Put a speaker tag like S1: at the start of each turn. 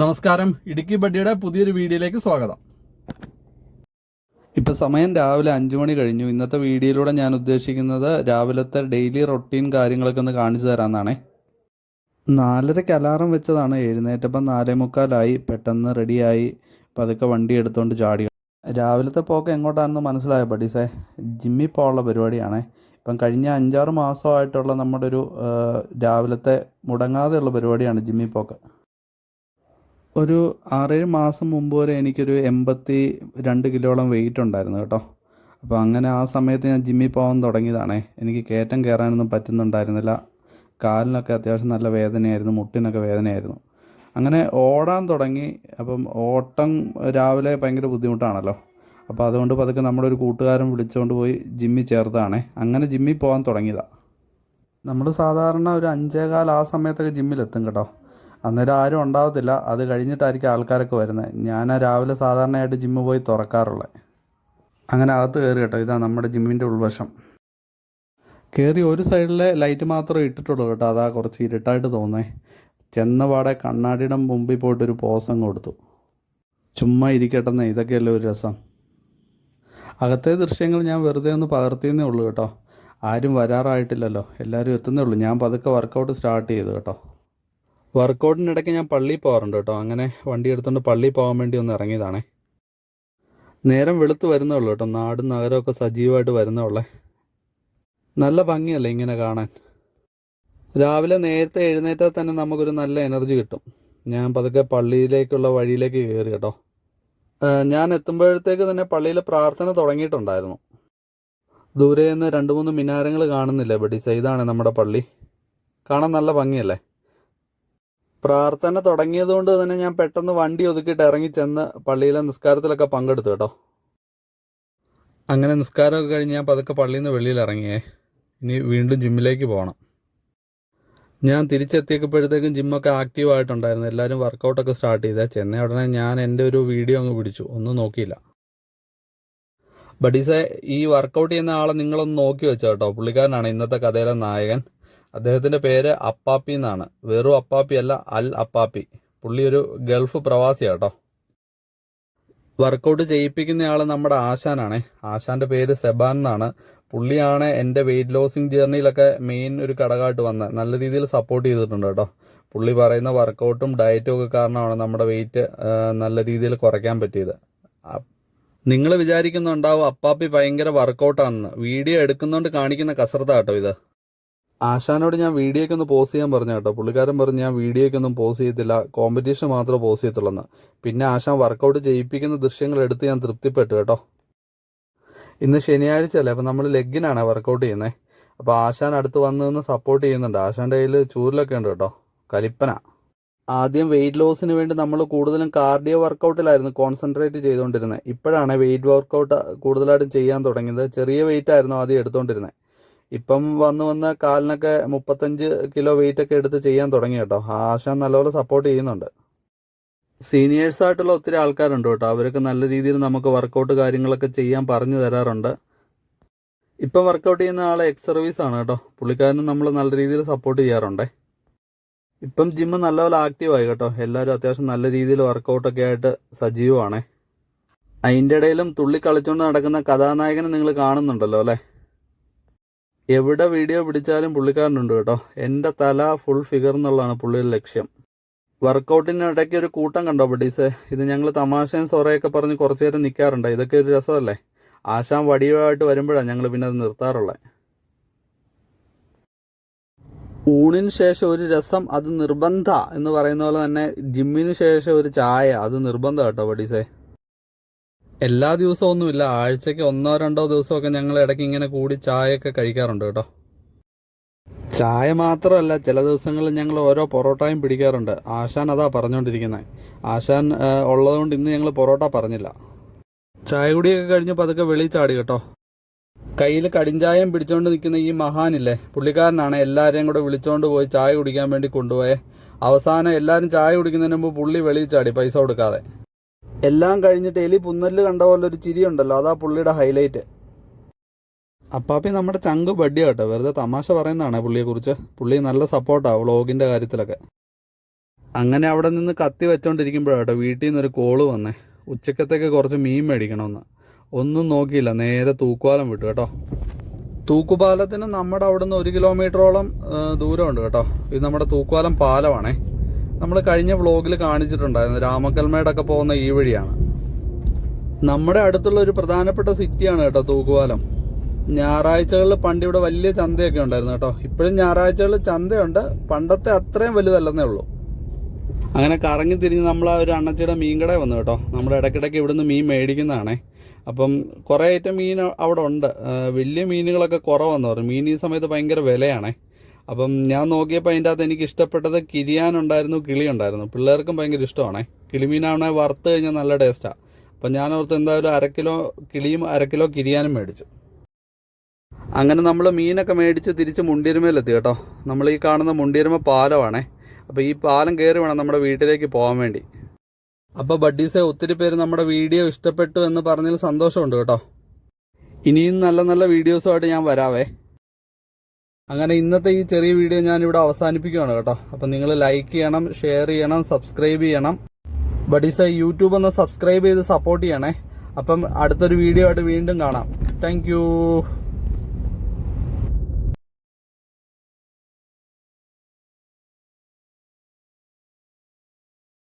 S1: നമസ്കാരം, ഇടുക്കി ബഡ്ഡിയുടെ പുതിയൊരു വീഡിയോയിലേക്ക് സ്വാഗതം. ഇപ്പം സമയം രാവിലെ 5 മണി കഴിഞ്ഞു. ഇന്നത്തെ വീഡിയോയിലൂടെ ഞാൻ ഉദ്ദേശിക്കുന്നത് രാവിലത്തെ ഡെയിലി റൊട്ടീൻ കാര്യങ്ങളൊക്കെ ഒന്ന് കാണിച്ചു തരാമെന്നാണേ. 4:30 അലാറം വെച്ചതാണ്. എഴുന്നേറ്റപ്പം 4:45 പെട്ടെന്ന് റെഡിയായി പതുക്കെ വണ്ടി എടുത്തുകൊണ്ട് ചാടി. രാവിലത്തെ പോക്ക് എങ്ങോട്ടാണെന്ന് മനസ്സിലായോ ബഡീസേ? ജിമ്മിൽ പോകാനുള്ള പരിപാടിയാണേ. ഇപ്പം കഴിഞ്ഞ 5-6 മാസമായിട്ടുള്ള നമ്മുടെ ഒരു രാവിലത്തെ മുടങ്ങാതെയുള്ള പരിപാടിയാണ് ജിമ്മിൽ പോക്ക്. ഒരു 6-7 മാസം മുമ്പ് വരെ എനിക്കൊരു 82 കിലോളം വെയിറ്റ് ഉണ്ടായിരുന്നു കേട്ടോ. അപ്പോൾ അങ്ങനെ ആ സമയത്ത് ഞാൻ ജിമ്മിൽ പോകാൻ തുടങ്ങിയതാണേ. എനിക്ക് കയറ്റം കയറാനൊന്നും പറ്റുന്നുണ്ടായിരുന്നില്ല. കാലിനൊക്കെ അത്യാവശ്യം നല്ല വേദനയായിരുന്നു, മുട്ടിനൊക്കെ വേദനയായിരുന്നു. അങ്ങനെ ഓടാൻ തുടങ്ങി. അപ്പം ഓട്ടം രാവിലെ ഭയങ്കര ബുദ്ധിമുട്ടാണല്ലോ. അപ്പോൾ അതുകൊണ്ട് പതുക്കെ നമ്മുടെ ഒരു കൂട്ടുകാരൻ വിളിച്ചുകൊണ്ട് പോയി ജിമ്മിൽ ചേർത്തതാണേ. അങ്ങനെ ജിമ്മിൽ പോകാൻ തുടങ്ങിയതാണ്. നമ്മൾ സാധാരണ ഒരു 5:15 ആ സമയത്തൊക്കെ ജിമ്മിലെത്തും കേട്ടോ. അന്നേരം ആരും ഉണ്ടാകത്തില്ല. അത് കഴിഞ്ഞിട്ടായിരിക്കും ആൾക്കാരൊക്കെ വരുന്നത്. ഞാൻ രാവിലെ സാധാരണയായിട്ട് ജിമ്മ് പോയി തുറക്കാറുള്ളത്. അങ്ങനെ അകത്ത് കയറി കേട്ടോ. ഇതാണ് നമ്മുടെ ജിമ്മിൻ്റെ ഉൾവശം. കയറി ഒരു സൈഡിലെ ലൈറ്റ് മാത്രമേ ഇട്ടിട്ടുള്ളൂ കേട്ടോ. അതാ കുറച്ച് ഇരുട്ടായിട്ട് തോന്നേ. ചെന്നപാടെ കണ്ണാടിയുടെ മുമ്പിൽ പോയിട്ടൊരു പോസം കൊടുത്തു. ചുമ്മാ ഇരിക്കട്ടെന്നേ, ഇതൊക്കെയല്ലേ ഒരു രസം. അകത്തെ ദൃശ്യങ്ങൾ ഞാൻ വെറുതെ ഒന്ന് പകർത്തിയെന്നേ ഉള്ളൂ കേട്ടോ. ആരും വരാറായിട്ടില്ലല്ലോ, എല്ലാവരും എത്തുന്നേ ഉള്ളൂ. ഞാൻ പതുക്കെ വർക്കൗട്ട് സ്റ്റാർട്ട് ചെയ്തു കേട്ടോ. വർക്കൗട്ടിനിടയ്ക്ക് ഞാൻ പള്ളിയിൽ പോകാറുണ്ട് കേട്ടോ. അങ്ങനെ വണ്ടി എടുത്തുകൊണ്ട് പള്ളിയിൽ പോകാൻ വേണ്ടി ഒന്ന് ഇറങ്ങിയതാണേ. നേരം വെളുത്ത് വരുന്നേ ഉള്ളൂ കേട്ടോ. നാടും നഗരമൊക്കെ സജീവമായിട്ട് വരുന്നേ ഉള്ളേ. നല്ല ഭംഗിയല്ലേ ഇങ്ങനെ കാണാൻ. രാവിലെ നേരത്തെ എഴുന്നേറ്റാൽ തന്നെ നമുക്കൊരു നല്ല എനർജി കിട്ടും. ഞാൻ പതുക്കെ പള്ളിയിലേക്കുള്ള വഴിയിലേക്ക് കയറി കേട്ടോ. ഞാൻ എത്തുമ്പോഴത്തേക്ക് തന്നെ പള്ളിയിൽ പ്രാർത്ഥന തുടങ്ങിയിട്ടുണ്ടായിരുന്നു. ദൂരെ നിന്ന് 2-3 മിനാരങ്ങൾ കാണുന്നില്ലേ ബഡീസ? ഇതാണ് നമ്മുടെ പള്ളി. കാണാൻ നല്ല ഭംഗിയല്ലേ? പ്രാർത്ഥന തുടങ്ങിയതുകൊണ്ട് തന്നെ ഞാൻ പെട്ടെന്ന് വണ്ടി ഒതുക്കിയിട്ട് ഇറങ്ങി ചെന്ന് പള്ളിയിലെ നിസ്കാരത്തിലൊക്കെ പങ്കെടുത്തു കേട്ടോ. അങ്ങനെ നിസ്കാരമൊക്കെ കഴിഞ്ഞ് ഞാൻ പതുക്കെ പള്ളിയിൽ നിന്ന് വെളിയിൽ ഇറങ്ങിയേ. ഇനി വീണ്ടും ജിമ്മിലേക്ക് പോകണം. ഞാൻ തിരിച്ചെത്തിയപ്പോഴത്തേക്കും ജിമ്മൊക്കെ ആക്റ്റീവായിട്ടുണ്ടായിരുന്നു. എല്ലാവരും വർക്കൗട്ടൊക്കെ സ്റ്റാർട്ട് ചെയ്തേ. ചെന്ന ഉടനെ ഞാൻ എൻ്റെ ഒരു വീഡിയോ അങ്ങ് പിടിച്ചു. ഒന്നും നോക്കിയില്ല. ബഡീസെ, ഈ വർക്കൗട്ട് ചെയ്യുന്ന ആളെ നിങ്ങളൊന്ന് നോക്കി വെച്ചോ കേട്ടോ. പുള്ളിക്കാരനാണ് ഇന്നത്തെ കഥയിലെ നായകൻ. അദ്ദേഹത്തിൻ്റെ പേര് അപ്പാപ്പി എന്നാണ്. വെറും അപ്പാപ്പി അല്ല, അൽ അപ്പാപ്പി. പുള്ളി ഒരു ഗൾഫ് പ്രവാസിയാണ് കേട്ടോ. വർക്കൗട്ട് ചെയ്യിപ്പിക്കുന്നയാൾ നമ്മുടെ ആശാനാണേ. ആശാൻ്റെ പേര് സെബാൻ എന്നാണ്. പുള്ളിയാണ് എൻ്റെ വെയിറ്റ് ലോസിങ് ജേർണിയിലൊക്കെ മെയിൻ ഒരു ഘടകമായിട്ട് വന്നത്. നല്ല രീതിയിൽ സപ്പോർട്ട് ചെയ്തിട്ടുണ്ട് കേട്ടോ. പുള്ളി പറയുന്ന വർക്കൗട്ടും ഡയറ്റും ഒക്കെ കാരണമാണ് നമ്മുടെ വെയിറ്റ് നല്ല രീതിയിൽ കുറയ്ക്കാൻ പറ്റിയത്. നിങ്ങൾ വിചാരിക്കുന്നുണ്ടാവും അപ്പാപ്പി ഭയങ്കര വർക്കൗട്ടാണെന്ന്. വീഡിയോ എടുക്കുന്നതുകൊണ്ട് കാണിക്കുന്ന കസരത്താണ് കേട്ടോ ഇത്. ആശാനോട് ഞാൻ വീഡിയോയ്ക്ക് ഒന്ന് പോസ്റ്റ് ചെയ്യാൻ പറഞ്ഞു കേട്ടോ. പുള്ളിക്കാരൻ പറഞ്ഞു ഞാൻ വീഡിയോയ്ക്കൊന്നും പോസ്റ്റ് ചെയ്യത്തില്ല, കോമ്പറ്റീഷൻ മാത്രമേ പോസ്റ്റ് ചെയ്യത്തുള്ളൂ. പിന്നെ ആശാൻ വർക്കൗട്ട് ചെയ്യിപ്പിക്കുന്ന ദൃശ്യങ്ങൾ എടുത്ത് ഞാൻ തൃപ്തിപ്പെട്ടു കേട്ടോ. ഇന്ന് ശനിയാഴ്ച അല്ലേ, അപ്പം നമ്മൾ ലെഗിനാണ് വർക്കൗട്ട് ചെയ്യുന്നത്. അപ്പോൾ ആശാൻ അടുത്ത് വന്ന് നിന്ന് സപ്പോർട്ട് ചെയ്യുന്നുണ്ട്. ആശാൻ്റെ കയ്യിൽ ചൂരിലൊക്കെ ഉണ്ട് കേട്ടോ, കലിപ്പന. ആദ്യം വെയിറ്റ് ലോസിന് വേണ്ടി നമ്മൾ കൂടുതലും കാർഡിയോ വർക്കൗട്ടിലായിരുന്നു കോൺസെൻട്രേറ്റ് ചെയ്തുകൊണ്ടിരുന്നത്. ഇപ്പോഴാണ് വെയിറ്റ് വർക്കൗട്ട് കൂടുതലായിട്ടും ചെയ്യാൻ തുടങ്ങിയത്. ചെറിയ വെയിറ്റ് ആയിരുന്നു ആദ്യം എടുത്തുകൊണ്ടിരുന്നത്. ഇപ്പം വന്ന് കാലിനൊക്കെ 35 കിലോ വെയിറ്റ് ഒക്കെ എടുത്ത് ചെയ്യാൻ തുടങ്ങി കേട്ടോ. ആശാൻ നല്ലപോലെ സപ്പോർട്ട് ചെയ്യുന്നുണ്ട്. സീനിയേഴ്സായിട്ടുള്ള ഒത്തിരി ആൾക്കാരുണ്ട് കേട്ടോ. അവരൊക്കെ നല്ല രീതിയിൽ നമുക്ക് വർക്കൗട്ട് കാര്യങ്ങളൊക്കെ ചെയ്യാൻ പറഞ്ഞു തരാറുണ്ട്. ഇപ്പം വർക്കൗട്ട് ചെയ്യുന്ന ആൾ എക്സ് സർവീസ് ആണ് കേട്ടോ. പുള്ളിക്കാരനും നമ്മൾ നല്ല രീതിയിൽ സപ്പോർട്ട് ചെയ്യാറുണ്ട്. ഇപ്പം ജിമ്മ് നല്ലപോലെ ആക്റ്റീവായി കേട്ടോ. എല്ലാവരും അത്യാവശ്യം നല്ല രീതിയിൽ വർക്കൗട്ടൊക്കെ ആയിട്ട് സജീവമാണേ. അതിൻ്റെ ഇടയിലും തുള്ളി കളിച്ചുകൊണ്ട് നടക്കുന്ന കഥാനായകനെ നിങ്ങൾ കാണുന്നുണ്ടല്ലോ അല്ലേ? എവിടെ വീഡിയോ പിടിച്ചാലും പുള്ളിക്കാരനുണ്ട് കേട്ടോ. എൻ്റെ തല ഫുൾ ഫിഗർ എന്നുള്ളതാണ് പുള്ളിയുടെ ലക്ഷ്യം. വർക്കൗട്ടിനിടയ്ക്ക് ഒരു കൂട്ടം കണ്ടോ ബഡീസേ? ഇത് ഞങ്ങൾ തമാശയും സൊറയൊക്കെ പറഞ്ഞ് കുറച്ച് നേരം നിൽക്കാറുണ്ട്. ഇതൊക്കെ ഒരു രസമല്ലേ? ആശാൻ വടിയുമായിട്ട് വരുമ്പോഴാണ് ഞങ്ങൾ പിന്നെ അത് നിർത്താറുള്ളത്. ഊണിന് ശേഷം ഒരു രസം, അത് നിർബന്ധ എന്ന് പറയുന്ന പോലെ തന്നെ ജിമ്മിന് ശേഷം ഒരു ചായ, അത് നിർബന്ധം കേട്ടോ ബഡീസേ. എല്ലാ ദിവസവും ഒന്നുമില്ല, ആഴ്ചയ്ക്ക് 1-2 ദിവസമൊക്കെ ഞങ്ങൾ ഇടയ്ക്ക് ഇങ്ങനെ കൂടി ചായയൊക്കെ കഴിക്കാറുണ്ട് കേട്ടോ. ചായ മാത്രമല്ല, ചില ദിവസങ്ങളിൽ ഞങ്ങൾ ഓരോ പൊറോട്ടയും പിടിക്കാറുണ്ട്. ആശാൻ അതാ പറഞ്ഞുകൊണ്ടിരിക്കുന്നത്. ആശാൻ ഉള്ളതുകൊണ്ട് ഇന്ന് ഞങ്ങൾ പൊറോട്ട പറഞ്ഞില്ല. ചായ കുടിയൊക്കെ കഴിഞ്ഞ് പതുക്കെ വെളിയിൽ ചാടി കേട്ടോ. കയ്യിൽ കടിഞ്ചായം പിടിച്ചുകൊണ്ട് നിൽക്കുന്ന ഈ മഹാനില്ലേ, പുള്ളിക്കാരനാണ് എല്ലാവരെയും കൂടെ വിളിച്ചുകൊണ്ട് പോയി ചായ കുടിക്കാൻ വേണ്ടി കൊണ്ടുപോയേ. അവസാനം എല്ലാവരും ചായ കുടിക്കുന്നതിന് മുമ്പ് പുള്ളി വെളിയിൽ ചാടി പൈസ കൊടുക്കാതെ. എല്ലാം കഴിഞ്ഞിട്ട് എലി പുന്നല് കണ്ട പോലെ ഒരു ചിരി ഉണ്ടല്ലോ, അതാ പുള്ളിയുടെ ഹൈലൈറ്റ്. അപ്പാപ്പി നമ്മുടെ ചങ്ക് ബഡ്ഡിയാ കേട്ടോ. വെറുതെ തമാശ പറയുന്നതാണ് പുള്ളിയെക്കുറിച്ച്. പുള്ളി നല്ല സപ്പോർട്ടാണ് വ്ളോഗിൻ്റെ കാര്യത്തിലൊക്കെ. അങ്ങനെ അവിടെ നിന്ന് കത്തി വെച്ചോണ്ടിരിക്കുമ്പോഴാട്ടോ വീട്ടിൽ നിന്നൊരു കോള് വന്നേ. ഉച്ചക്കത്തേക്ക് കുറച്ച് മീൻ മേടിക്കണമെന്ന്. ഒന്നും നോക്കിയില്ല, നേരെ തൂക്കുപാലം വിട്ടു കേട്ടോ. തൂക്കുപാലത്തിന് നമ്മുടെ അവിടെ നിന്ന് 1 കിലോമീറ്ററോളം ദൂരമുണ്ട് കേട്ടോ. ഇത് നമ്മുടെ തൂക്കുപാലം പാലമാണേ. നമ്മൾ കഴിഞ്ഞ വ്ളോഗിൽ കാണിച്ചിട്ടുണ്ടായിരുന്നു, രാമക്കൽമേടൊക്കെ പോകുന്ന ഈ വഴിയാണ്. നമ്മുടെ അടുത്തുള്ള ഒരു പ്രധാനപ്പെട്ട സിറ്റിയാണ് കേട്ടോ തൂക്കുപാലം. ഞായറാഴ്ചകളിൽ പണ്ട് ഇവിടെ വലിയ ചന്തയൊക്കെ ഉണ്ടായിരുന്നു കേട്ടോ. ഇപ്പോഴും ഞായറാഴ്ചകളിൽ ചന്തയുണ്ട്, പണ്ടത്തെ അത്രയും വലുതല്ലെന്നേ ഉള്ളൂ. അങ്ങനെ കറങ്ങി തിരിഞ്ഞ് നമ്മൾ ആ ഒരു അണ്ണച്ചിയുടെ മീൻകട വന്നു കേട്ടോ. നമ്മൾ ഇടയ്ക്കിടയ്ക്ക് ഇവിടുന്ന് മീൻ മേടിക്കുന്നതാണേ. അപ്പം കുറേ ഐറ്റം മീൻ അവിടെ ഉണ്ട്. വലിയ മീനുകളൊക്കെ കുറവെന്ന് പറഞ്ഞു. മീൻ ഈ സമയത്ത് ഭയങ്കര വിലയാണേ. അപ്പം ഞാൻ നോക്കിയപ്പോൾ അതിൻ്റെ അകത്ത് എനിക്ക് ഇഷ്ടപ്പെട്ടത് കിരിയാനുണ്ടായിരുന്നു, കിളി ഉണ്ടായിരുന്നു. പിള്ളേർക്കും ഭയങ്കര ഇഷ്ടമാണേ. കിളിമീനാണെ വറുത്ത് കഴിഞ്ഞാൽ നല്ല ടേസ്റ്റാണ്. അപ്പം ഞാൻ ഓർത്ത് എന്തായാലും 1/2 കിലോ കിളിയും 1/2 കിലോ കിരിയാനും മേടിച്ചു. അങ്ങനെ നമ്മൾ മീനൊക്കെ മേടിച്ച് തിരിച്ച് മുണ്ടിയരുമയിലെത്തി കേട്ടോ. നമ്മൾ ഈ കാണുന്ന മുണ്ടിയരുമ പാലമാണേ. അപ്പോൾ ഈ പാലം കയറി വേണം നമ്മുടെ വീട്ടിലേക്ക് പോകാൻ വേണ്ടി. അപ്പോൾ ബഡ്ഡീസെ, ഒത്തിരി പേര് നമ്മുടെ വീഡിയോ ഇഷ്ടപ്പെട്ടു എന്ന് പറഞ്ഞതിൽ സന്തോഷമുണ്ട് കേട്ടോ. ഇനിയും നല്ല നല്ല വീഡിയോസുമായിട്ട് ഞാൻ വരാവേ. അങ്ങനെ ഇന്നത്തെ ഈ ചെറിയ വീഡിയോ ഞാനിവിടെ അവസാനിപ്പിക്കുകയാണ് കേട്ടോ. അപ്പം നിങ്ങൾ ലൈക്ക് ചെയ്യണം, ഷെയർ ചെയ്യണം, സബ്സ്ക്രൈബ് ചെയ്യണം. ബഡ്ഡീസെ, യൂട്യൂബ് ഒന്ന് സബ്സ്ക്രൈബ് ചെയ്ത് സപ്പോർട്ട് ചെയ്യണേ. അപ്പം അടുത്തൊരു വീഡിയോ ആയിട്ട് വീണ്ടും കാണാം. താങ്ക്